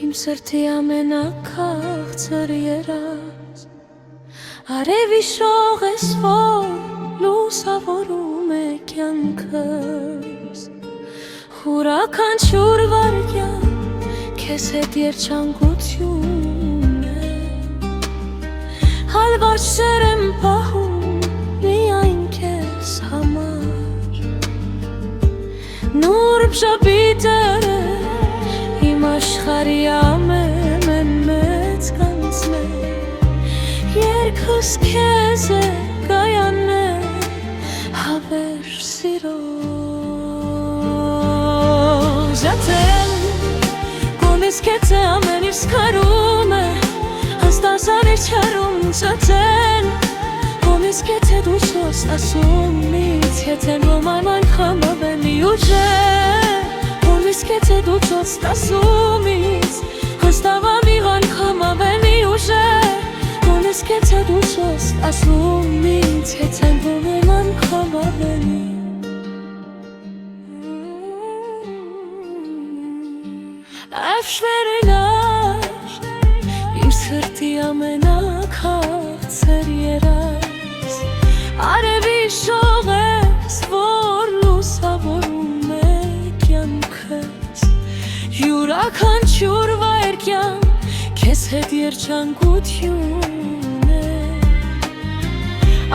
Իմ սրտի ամենաքաղցր երազ Արևի շող ես, որ լուսավորում է կյանքս Հուրաքանչյուր վայրկյան քեզ հետ երջանկություն է Հալված սեր եմ պահում միայն քեզ համար Նուրբ շապիտերը իմ աշխարհի ամենամեծ կանցն է Երգս քեզ է կայանել հավերժ սիրով Զատել կոմից քեզ է ամեն ինչ սկարում է Հստասար է չարում զատել կոմից քեզ է դու չոս ասումից Եթե նոման անգամ ավելի ուժեր Կոմից քեզ է դու չոս ասումից Հստավամի անգամ ավելի ուժեր Կոմից քեզ է դու չոս ասումից Եթե նոման անգամ ավելի Əfşverilər Իմ սրտի ամենաքաղցր երազ Արևի շող ես, որ լուսավորում է կյանքս Յուրաքանչյուր վայրկյան քեզ հետ երջանկություն է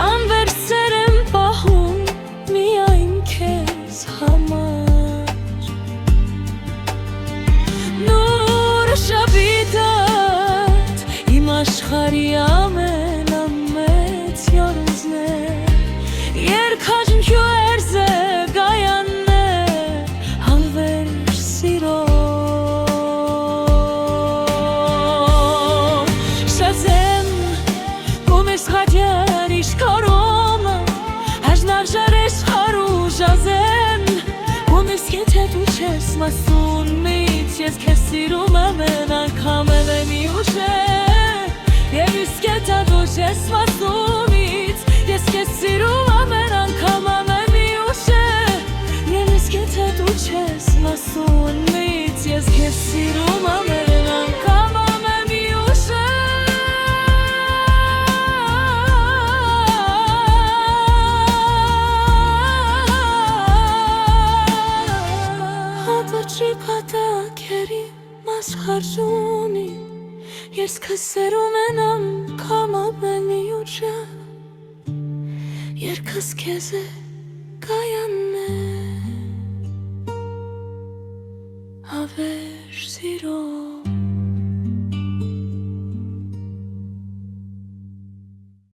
Անվերջ սեր եմ պահում միայն քեզ համար Նուրը շապիտդ իմ աշխարհի ամենամեծ յորձն է Երկհաջնջու երզը գայանն է Անվերջ սիրով Շազեմ կոմես խաջեր իշկարոմը Հաժնարժար ես խարու ժազեմ Կոմես եթե դու չես մասունից Ես քեզ սիրում ամեն անգամ էվեմի ուժեր Եվ իսկ եթե դու չես մասունից Ես քեզ սիրում ամեն անգամ ամենի ուժեր Եվ իսկ եթե դու չես մասունից Ես քեզ սիրում ամեն անգամ ամենի ուժեր Հատվաճի պատակերի մաս խարժունի Ես քեզ սերում են անգամ ամենի ուժեր Երկս քեզ է կայանել հավերժ սիրով